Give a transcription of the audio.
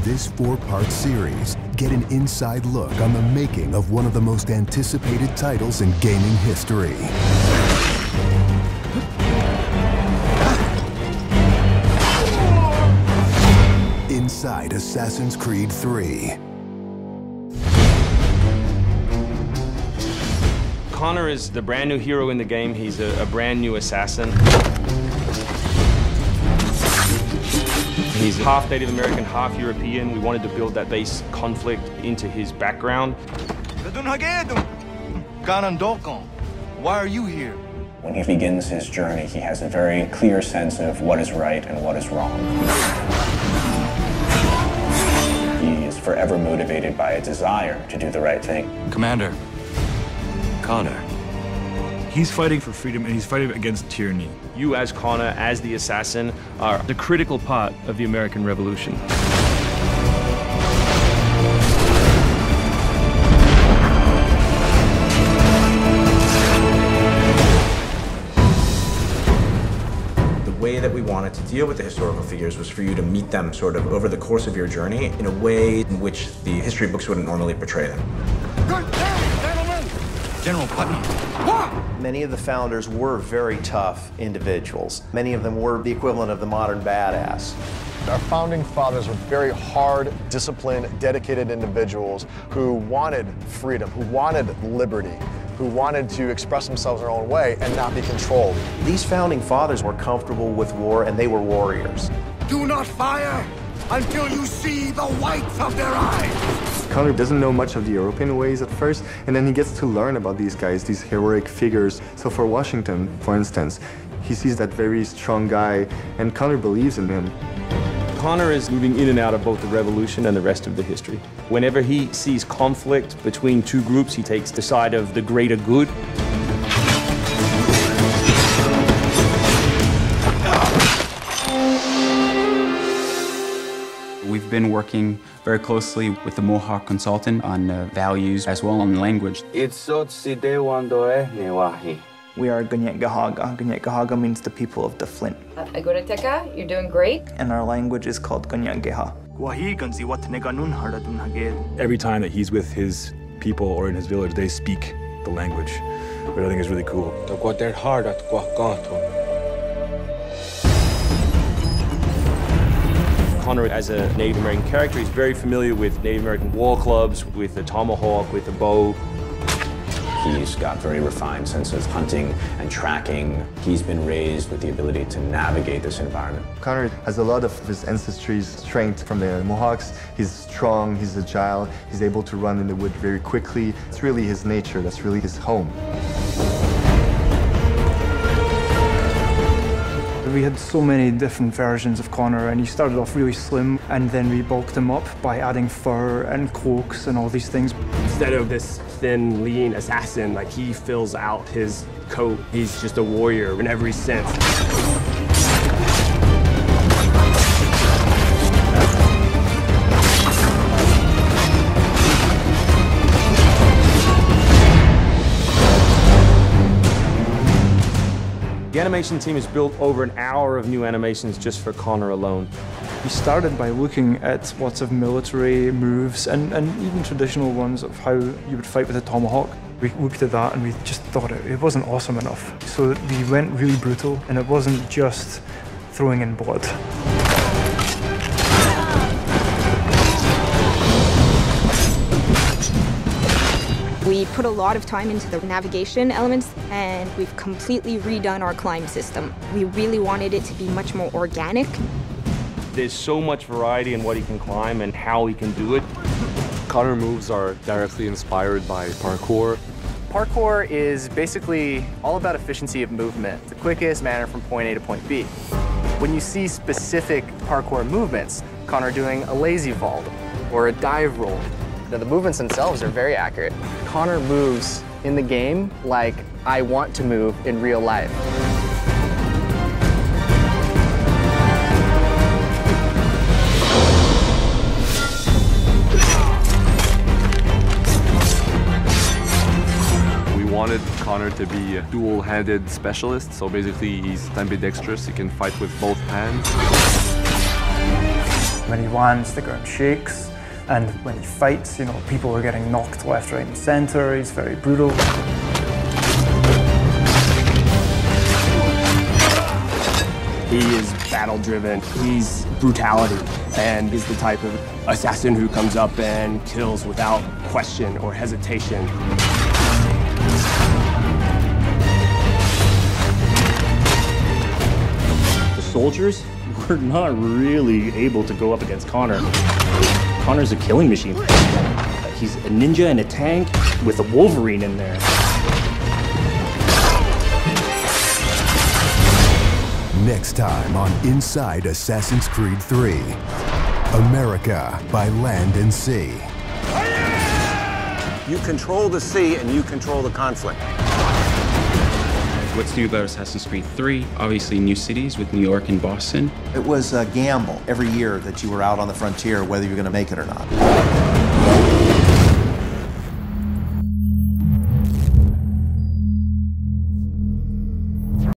this 4-part series, get an inside look on the making of one of the most anticipated titles in gaming history. Inside Assassin's Creed 3. Connor is the brand new hero in the game. He's a brand new assassin. He's half Native American, half European. We wanted to build that base conflict into his background. Why are you here? When he begins his journey, he has a very clear sense of what is right and what is wrong. He is forever motivated by a desire to do the right thing. Commander, Connor. He's fighting for freedom and he's fighting against tyranny. You as Connor, as the assassin, are the critical part of the American Revolution. The way that we wanted to deal with the historical figures was for you to meet them sort of over the course of your journey in a way in which the history books wouldn't normally portray them. General Putnam. Many of the founders were very tough individuals. Many of them were the equivalent of the modern badass. Our founding fathers were very hard, disciplined, dedicated individuals who wanted freedom, who wanted liberty, who wanted to express themselves their own way and not be controlled. These founding fathers were comfortable with war and they were warriors. Do not fire until you see the whites of their eyes. Connor doesn't know much of the European ways at first, and then he gets to learn about these guys, these heroic figures. So for Washington, for instance, he sees that very strong guy, and Connor believes in him. Connor is moving in and out of both the revolution and the rest of the history. Whenever he sees conflict between two groups, he takes the side of the greater good. We've been working very closely with the Mohawk consultant on values as well on language. We are Gunyet Gahaga. Gunyet Gahaga means the people of the Flint. Agoroteka, you're doing great. And our language is called Gunyet Geha. Every time that he's with his people or in his village, they speak the language, which I think is really cool. Connor, as a Native American character, is very familiar with Native American war clubs, with the tomahawk, with the bow. He's got very refined sense of hunting and tracking. He's been raised with the ability to navigate this environment. Connor has a lot of his ancestry's strength from the Mohawks. He's strong, he's agile, he's able to run in the wood very quickly. It's really his nature, that's really his home. We had so many different versions of Connor, and he started off really slim, and then we bulked him up by adding fur and cloaks and all these things. Instead of this thin, lean assassin, like, he fills out his coat. He's just a warrior in every sense. The animation team has built over an hour of new animations just for Connor alone. We started by looking at lots of military moves and even traditional ones of how you would fight with a tomahawk. We looked at that and we just thought it wasn't awesome enough. So we went really brutal, and it wasn't just throwing in blood. We put a lot of time into the navigation elements, and we've completely redone our climb system. We really wanted it to be much more organic. There's so much variety in what he can climb and how he can do it. Connor moves are directly inspired by parkour. Parkour is basically all about efficiency of movement, the quickest manner from point A to point B. When you see specific parkour movements, Connor doing a lazy vault or a dive roll, now, the movements themselves are very accurate. Connor moves in the game like I want to move in real life. We wanted Connor to be a dual-handed specialist, so basically he's ambidextrous, he can fight with both hands. When he lands, the ground shakes. And when he fights, you know, people are getting knocked left, right, and center. He's very brutal. He is battle-driven. He's brutality, and he's the type of assassin who comes up and kills without question or hesitation. The soldiers were not really able to go up against Connor. Connor's a killing machine. He's a ninja in a tank with a Wolverine in there. Next time on Inside Assassin's Creed 3, America by Land and Sea. You control the sea and you control the conflict. What's new about Assassin's Creed 3? Obviously new cities with New York and Boston. It was a gamble every year that you were out on the frontier, whether you're going to make it or not.